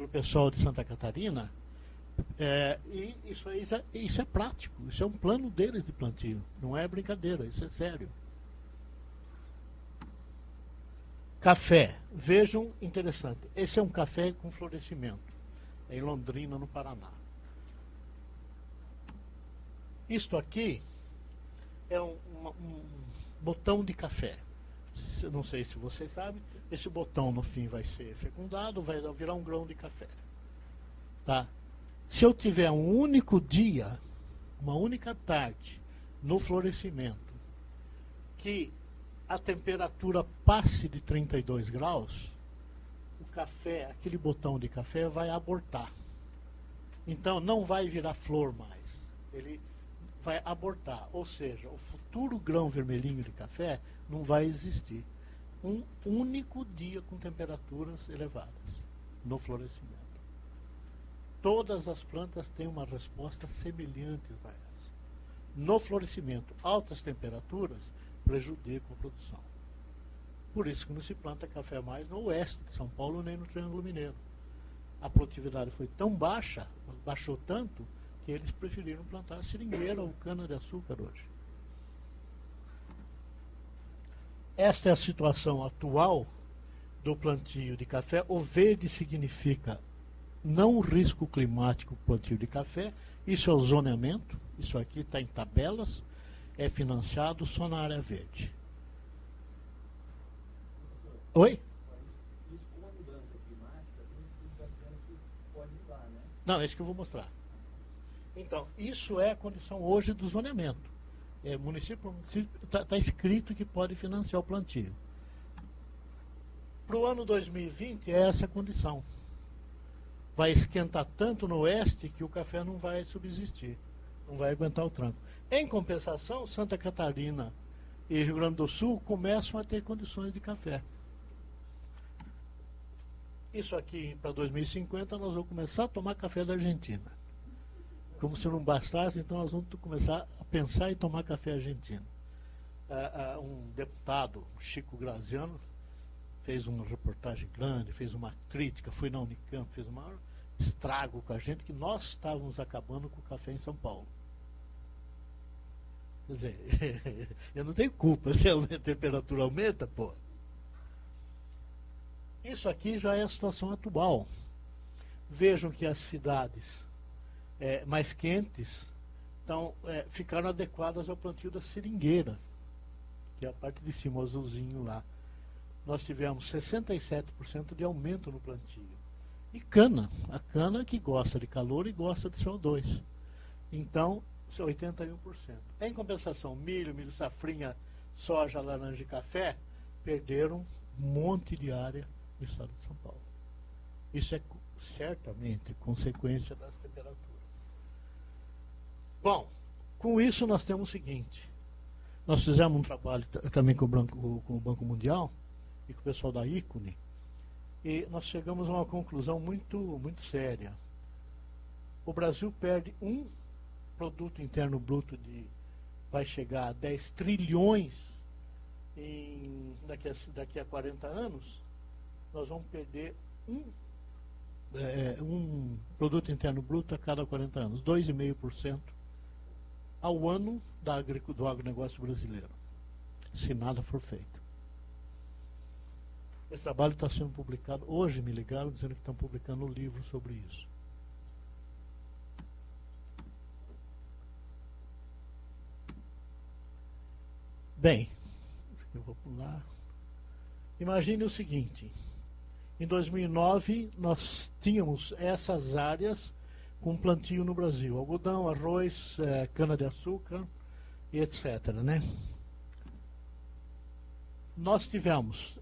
pessoal de Santa Catarina, e isso é prático, isso é um plano deles de plantio, não é brincadeira, isso é sério. Café, vejam, interessante, esse é um café com florescimento, em Londrina, no Paraná. Isto aqui é um botão de café. Não sei se vocês sabem, esse botão no fim vai ser fecundado, vai virar um grão de café. Tá? Se eu tiver um único dia, uma única tarde no florescimento, que a temperatura passe de 32 graus, o café, aquele botão de café vai abortar. Então não vai virar flor mais. Ele vai abortar, ou seja, o futuro grão vermelhinho de café não vai existir. Um único dia com temperaturas elevadas no florescimento. Todas as plantas têm uma resposta semelhante a essa. No florescimento, altas temperaturas prejudicam a produção. Por isso que não se planta café mais no oeste de São Paulo nem no Triângulo Mineiro. A produtividade foi tão baixa, baixou tanto, que eles preferiram plantar seringueira ou cana-de-açúcar hoje. Esta é a situação atual do plantio de café. O verde significa não risco climático plantio de café. Isso é o zoneamento. Isso aqui está em tabelas. É financiado só na área verde. Oi? Isso com a mudança climática, tem um estudo está dizendo que pode mudar, né? Não, é isso que eu vou mostrar. Então, isso é a condição hoje do zoneamento. Município por município está escrito que pode financiar o plantio. Para o ano 2020 é essa a condição. Vai esquentar tanto no oeste que o café não vai subsistir, não vai aguentar o tranco. Em compensação, Santa Catarina e Rio Grande do Sul começam a ter condições de café. Isso aqui, para 2050, nós vamos começar a tomar café da Argentina. Como se não bastasse, então nós vamos começar a pensar em tomar café argentino. Um deputado, Chico Graziano, fez uma reportagem grande, fez uma crítica, foi na Unicamp, fez um maior estrago com a gente, que nós estávamos acabando com o café em São Paulo. Quer dizer, eu não tenho culpa se a temperatura aumenta, pô. Isso aqui já é a situação atual. Vejam que as cidades mais quentes ficaram adequadas ao plantio da seringueira, que é a parte de cima, o azulzinho lá. Nós tivemos 67% de aumento no plantio. E cana, a cana que gosta de calor e gosta de CO2. Então, 81%. Em compensação, milho safrinha, soja, laranja e café perderam um monte de área no estado de São Paulo. Isso é certamente consequência das temperaturas. Bom, com isso nós temos o seguinte. Nós fizemos um trabalho também com o Banco Mundial e com o pessoal da ICONE, e nós chegamos a uma conclusão muito séria. O Brasil perde um produto interno bruto vai chegar a 10 trilhões daqui a 40 anos, nós vamos perder um produto interno bruto a cada 40 anos, 2,5% ao ano do agronegócio brasileiro, se nada for feito. Esse trabalho está sendo publicado, hoje me ligaram dizendo que estão publicando um livro sobre isso. Bem, eu vou pular. Imagine o seguinte, em 2009 nós tínhamos essas áreas com plantio no Brasil, algodão, arroz, cana-de-açúcar e etc. Né? Nós tivemos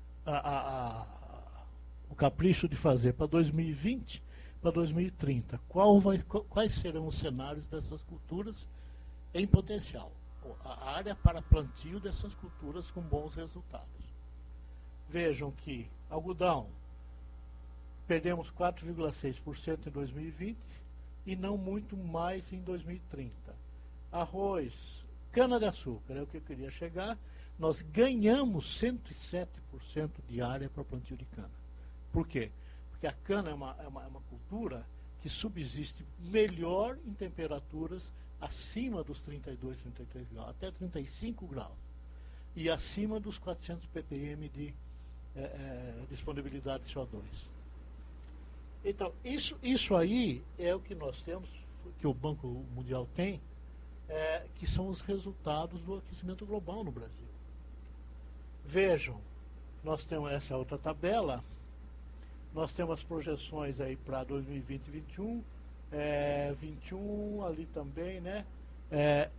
o capricho de fazer para 2020, para 2030. Quais serão os cenários dessas culturas em potencial? A área para plantio dessas culturas com bons resultados. Vejam que algodão, perdemos 4,6% em 2020 e não muito mais em 2030. Arroz, cana-de-açúcar, é o que eu queria chegar, nós ganhamos 107% de área para plantio de cana. Por quê? Porque a cana é uma cultura que subsiste melhor em temperaturas acima dos 32, 33 graus, até 35 graus, e acima dos 400 ppm de disponibilidade de CO2. Então, isso aí é o que nós temos, que o Banco Mundial tem, que são os resultados do aquecimento global no Brasil. Vejam, nós temos essa outra tabela, nós temos as projeções aí para 2020 e 2021, 21 ali também, né?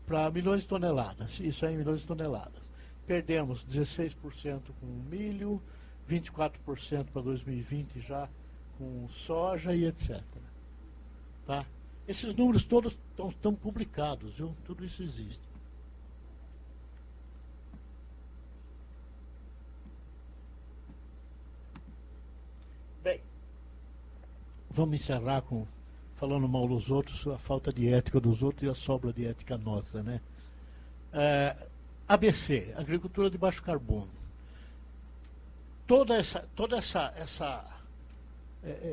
Para milhões de toneladas, isso aí em milhões de toneladas. Perdemos 16% com milho, 24% para 2020 já com soja e etc. Tá? Esses números todos estão publicados, viu? Tudo isso existe. Bem, vamos encerrar falando mal dos outros, a falta de ética dos outros e a sobra de ética nossa, né? ABC, agricultura de baixo carbono.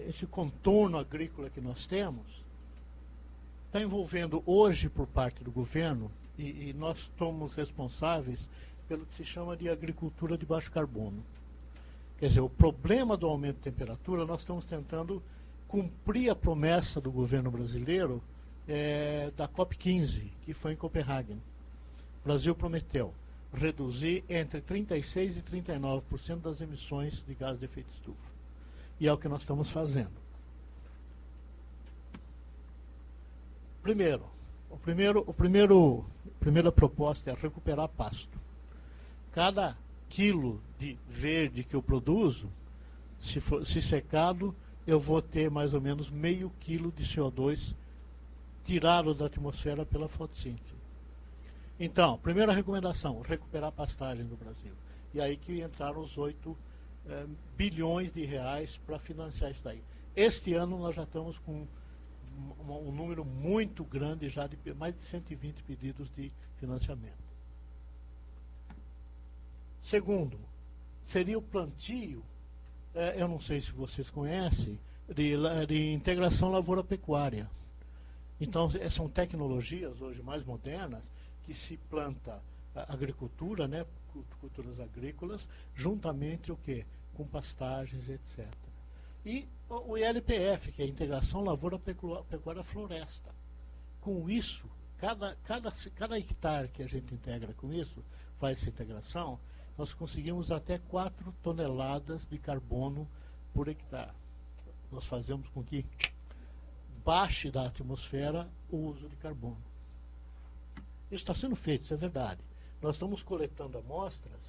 Esse contorno agrícola que nós temos está envolvendo hoje por parte do governo, e nós somos responsáveis pelo que se chama de agricultura de baixo carbono. Quer dizer, o problema do aumento de temperatura, nós estamos tentando cumprir a promessa do governo brasileiro da COP15, que foi em Copenhague. O Brasil prometeu reduzir entre 36% e 39% das emissões de gás de efeito estufa. E é o que nós estamos fazendo. A primeira proposta é recuperar pasto. Cada quilo de verde que eu produzo, se secado, eu vou ter mais ou menos meio quilo de CO2 tirado da atmosfera pela fotossíntese. Então, primeira recomendação, recuperar a pastagem do Brasil. E aí que entraram os 8 bilhões de reais para financiar isso daí. Este ano nós já estamos com um número muito grande, já de mais de 120 pedidos de financiamento. Segundo, seria o plantio, eu não sei se vocês conhecem, de integração lavoura-pecuária. Então, são tecnologias hoje mais modernas que se planta a agricultura, né, culturas agrícolas, juntamente o quê? Com pastagens, etc. E o ILPF, que é a integração lavoura-pecuária-floresta. Com isso, cada hectare que a gente integra com isso, faz essa integração, nós conseguimos até 4 toneladas de carbono por hectare. Nós fazemos com que baixe da atmosfera o uso de carbono. Isso está sendo feito, isso é verdade. Nós estamos coletando amostras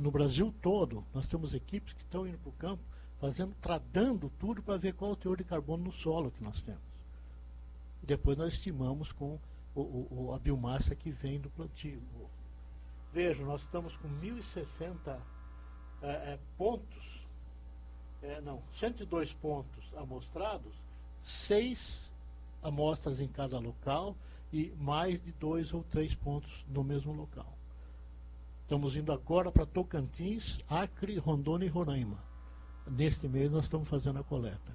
no Brasil todo. Nós temos equipes que estão indo para o campo, tradando tudo para ver qual é o teor de carbono no solo que nós temos. E depois nós estimamos com a biomassa que vem do plantio. Vejam, nós estamos com 1.060 pontos, 102 pontos amostrados, 6 amostras em cada local e mais de 2 ou 3 pontos no mesmo local. Estamos indo agora para Tocantins, Acre, Rondônia e Roraima. Neste mês nós estamos fazendo a coleta.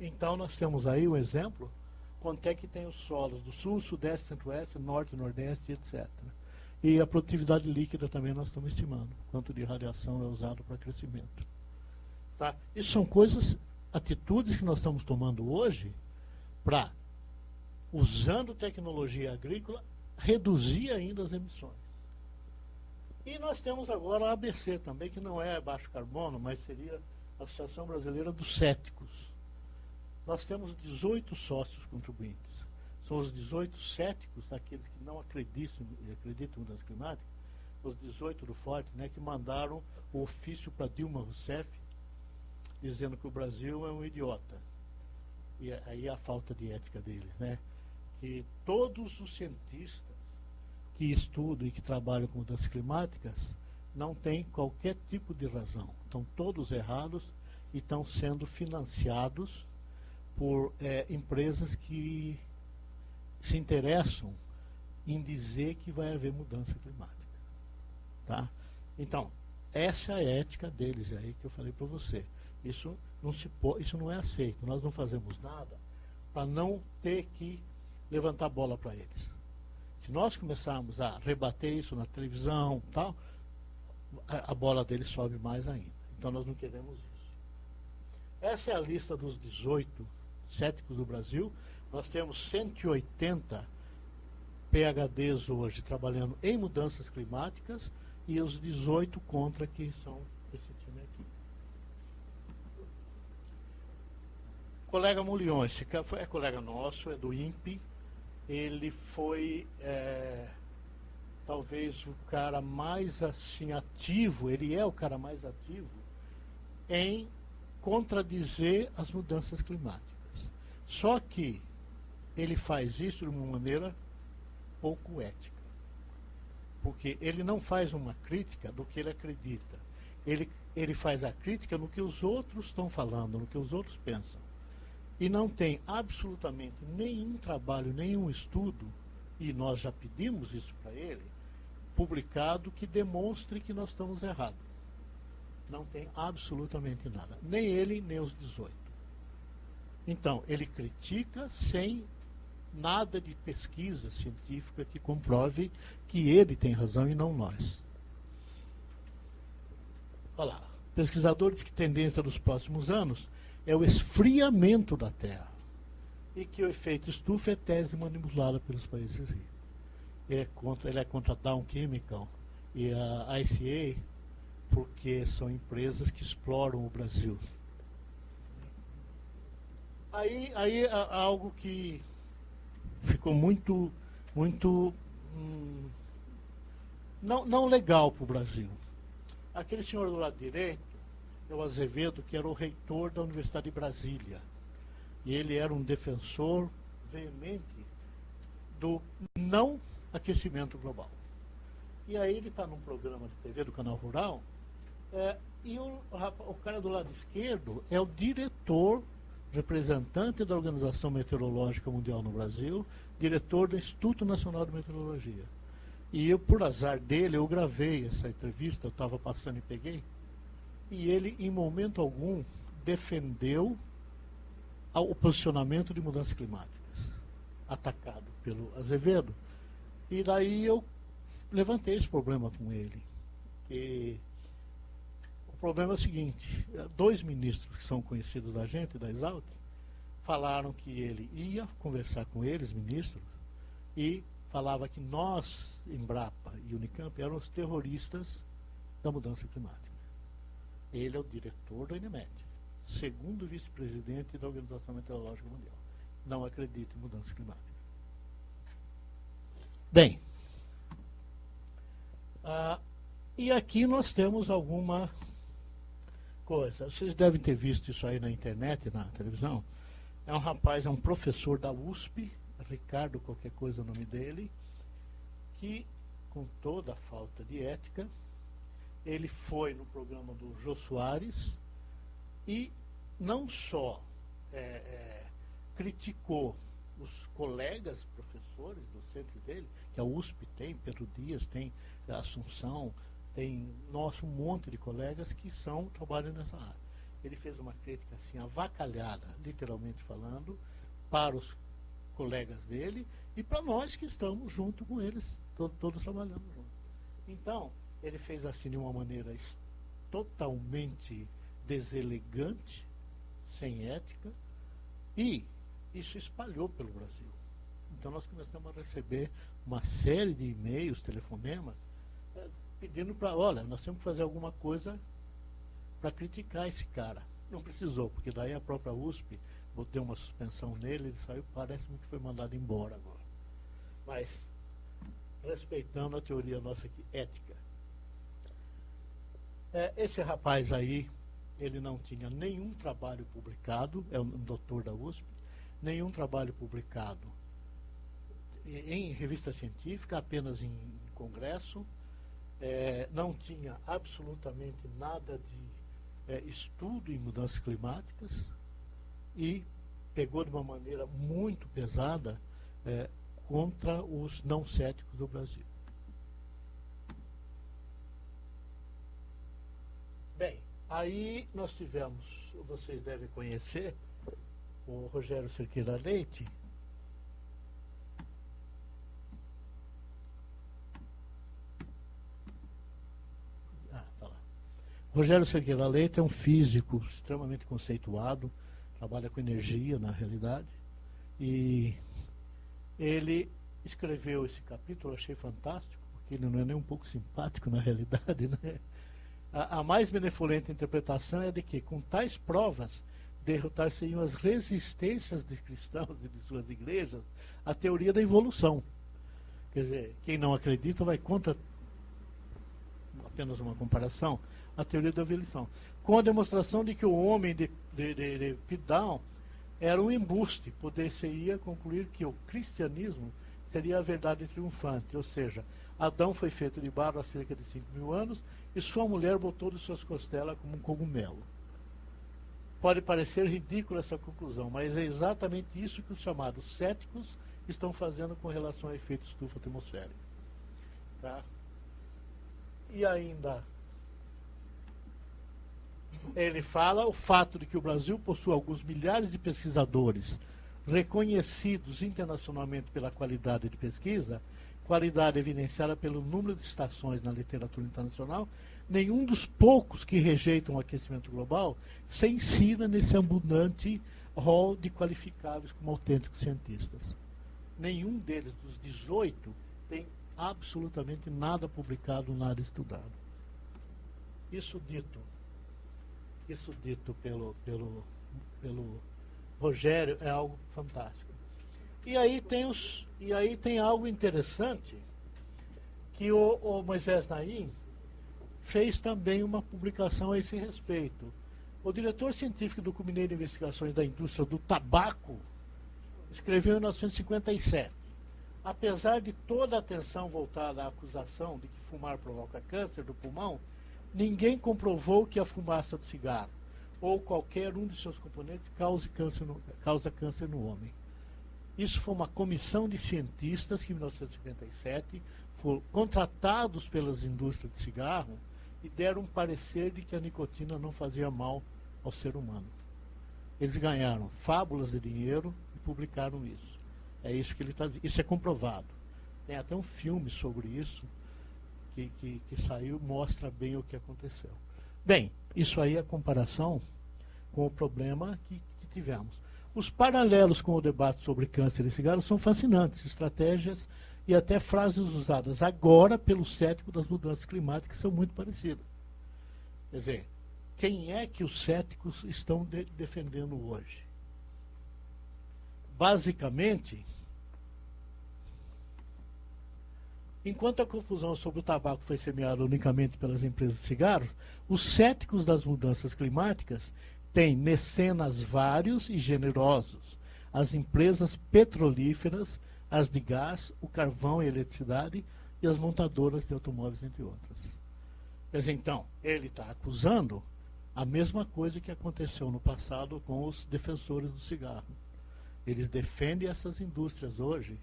Então nós temos aí o exemplo, quanto é que tem os solos do sul, sudeste, centro-oeste, norte, nordeste, etc. E a produtividade líquida também nós estamos estimando, quanto de radiação é usado para crescimento. Tá? Isso são coisas, atitudes que nós estamos tomando hoje para, usando tecnologia agrícola, reduzir ainda as emissões. E nós temos agora a ABC também, que não é baixo carbono, mas seria a Associação Brasileira dos Céticos. Nós temos 18 sócios contribuintes. São os 18 céticos, daqueles que não acreditam em mudança climática, os 18 do Forte, né, que mandaram o ofício para Dilma Rousseff, dizendo que o Brasil é um idiota. E aí a falta de ética deles, né? Que todos os cientistas que estudam e que trabalham com mudanças climáticas não têm qualquer tipo de razão. Estão todos errados e estão sendo financiados por empresas que se interessam em dizer que vai haver mudança climática. Tá? Então, essa é a ética deles aí que eu falei para você. Isso não é aceito. Nós não fazemos nada para não ter que levantar bola para eles. Se nós começarmos a rebater isso na televisão, tal, a bola deles sobe mais ainda. Então nós não queremos isso. Essa é a lista dos 18 céticos do Brasil. Nós temos 180 PhDs hoje trabalhando em mudanças climáticas e os 18 contra, que são esse time aqui. Colega Mulhões, é colega nosso, é do INPE. Ele foi talvez o cara mais assim ativo, ele é o cara mais ativo em contradizer as mudanças climáticas. Só que ele faz isso de uma maneira pouco ética. Porque ele não faz uma crítica do que ele acredita. Ele faz a crítica no que os outros estão falando, no que os outros pensam. E não tem absolutamente nenhum trabalho, nenhum estudo, e nós já pedimos isso para ele, publicado, que demonstre que nós estamos errados. Não tem absolutamente nada. Nem ele, nem os 18. Então, ele critica sem nada de pesquisa científica que comprove que ele tem razão e não nós. Olha lá, pesquisadores que tendência dos próximos anos é o esfriamento da Terra e que o efeito estufa é tese manipulada pelos países ricos. Ele é contra a Dow Chemical e a ICA, porque são empresas que exploram o Brasil. Aí algo que ficou muito não legal para o Brasil. Aquele senhor do lado direito é o Azevedo, que era o reitor da Universidade de Brasília. E ele era um defensor veemente do não aquecimento global. E aí ele está num programa de TV do Canal Rural, e o cara do lado esquerdo é o diretor, representante da Organização Meteorológica Mundial no Brasil, diretor do Instituto Nacional de Meteorologia. E eu, por azar dele, eu gravei essa entrevista, eu estava passando e peguei, e ele, em momento algum, defendeu o posicionamento de mudanças climáticas, atacado pelo Azevedo. E daí eu levantei esse problema com ele. E o problema é o seguinte: 2 ministros que são conhecidos da gente, da Exalc, falaram que ele ia conversar com eles, ministros, e falava que nós, Embrapa e Unicamp, eram os terroristas da mudança climática. Ele é o diretor do INEMET, segundo vice-presidente da Organização Meteorológica Mundial. Não acredita em mudança climática. Bem, e aqui nós temos alguma coisa. Vocês devem ter visto isso aí na internet, na televisão. É um rapaz, é um professor da USP, Ricardo qualquer coisa o nome dele, que, com toda a falta de ética, ele foi no programa do Jô Soares e não só criticou os colegas professores, docentes dele, que a USP tem, Pedro Dias, tem a Assunção, tem um monte de colegas que trabalham nessa área. Ele fez uma crítica assim, avacalhada, literalmente falando, para os colegas dele e para nós que estamos junto com eles, todos trabalhando juntos. Então, ele fez assim de uma maneira totalmente deselegante, sem ética, e isso espalhou pelo Brasil. Então nós começamos a receber uma série de e-mails, telefonemas, pedindo para, olha, nós temos que fazer alguma coisa para criticar esse cara. Não precisou, porque daí a própria USP deu uma suspensão nele, ele saiu, parece-me que foi mandado embora agora. Mas, respeitando a teoria nossa aqui, ética. Esse rapaz aí, ele não tinha nenhum trabalho publicado, é um doutor da USP, nenhum trabalho publicado em revista científica, apenas em congresso, não tinha absolutamente nada de estudo em mudanças climáticas e pegou de uma maneira muito pesada contra os não céticos do Brasil. Bem, aí nós tivemos, vocês devem conhecer, o Rogério Cerqueira Leite. Tá lá. Rogério Cerqueira Leite é um físico extremamente conceituado, trabalha com energia na realidade, e ele escreveu esse capítulo, eu achei fantástico, porque ele não é nem um pouco simpático na realidade, né? A mais benevolente interpretação é de que, com tais provas, derrotar-se-iam as resistências de cristãos e de suas igrejas à teoria da evolução. Quer dizer, quem não acredita vai contra, apenas uma comparação, a teoria da evolução, com a demonstração de que o homem de Pitdown era um embuste, poder-se-ia concluir que o cristianismo seria a verdade triunfante, ou seja, Adão foi feito de barro há cerca de 5.000 anos e sua mulher botou de suas costelas como um cogumelo. Pode parecer ridícula essa conclusão, mas é exatamente isso que os chamados céticos estão fazendo com relação ao efeito estufa atmosférica. Tá? E ainda, ele fala o fato de que o Brasil possui alguns milhares de pesquisadores reconhecidos internacionalmente pela qualidade de pesquisa, qualidade evidenciada pelo número de citações na literatura internacional. Nenhum dos poucos que rejeitam o aquecimento global se insira nesse abundante rol de qualificáveis como autênticos cientistas. Nenhum deles, dos 18, tem absolutamente nada publicado, nada estudado. Isso dito pelo Rogério é algo fantástico. E aí tem algo interessante que o Moisés Naim fez também uma publicação a esse respeito. O diretor científico do Comitê de Investigações da Indústria do Tabaco escreveu em 1957: apesar de toda a atenção voltada à acusação de que fumar provoca câncer do pulmão, ninguém comprovou que a fumaça do cigarro ou qualquer um de seus componentes causa câncer no homem. Isso foi uma comissão de cientistas que, em 1957, foram contratados pelas indústrias de cigarro e deram um parecer de que a nicotina não fazia mal ao ser humano. Eles ganharam fábulas de dinheiro e publicaram isso. É isso que ele está dizendo. Isso é comprovado. Tem até um filme sobre isso que saiu, mostra bem o que aconteceu. Bem, isso aí é a comparação com o problema que tivemos. Os paralelos com o debate sobre câncer e cigarro são fascinantes, estratégias e até frases usadas agora pelo cético das mudanças climáticas são muito parecidas. Quer dizer, quem é que os céticos estão defendendo hoje? Basicamente, enquanto a confusão sobre o tabaco foi semeada unicamente pelas empresas de cigarros, os céticos das mudanças climáticas têm mecenas vários e generosos: as empresas petrolíferas, as de gás, o carvão e a eletricidade e as montadoras de automóveis, entre outras. Mas então, ele está acusando a mesma coisa que aconteceu no passado com os defensores do cigarro. Eles defendem essas indústrias hoje,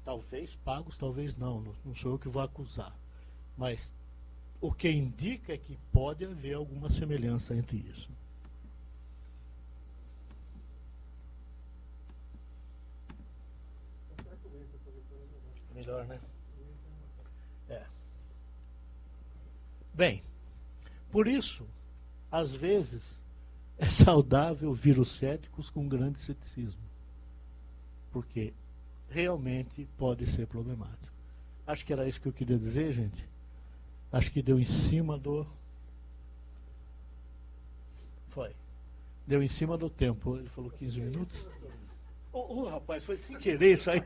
talvez pagos, talvez não sou eu que vou acusar. Mas o que indica é que pode haver alguma semelhança entre isso. Melhor, né? Bem, por isso, às vezes, é saudável vir os céticos com grande ceticismo. Porque realmente pode ser problemático. Acho que era isso que eu queria dizer, gente. Acho que deu em cima do... Foi. Deu em cima do tempo. Ele falou 15 minutos. Rapaz, foi sem querer isso aí.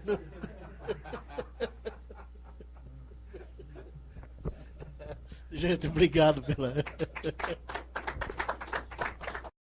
Gente, obrigado pela...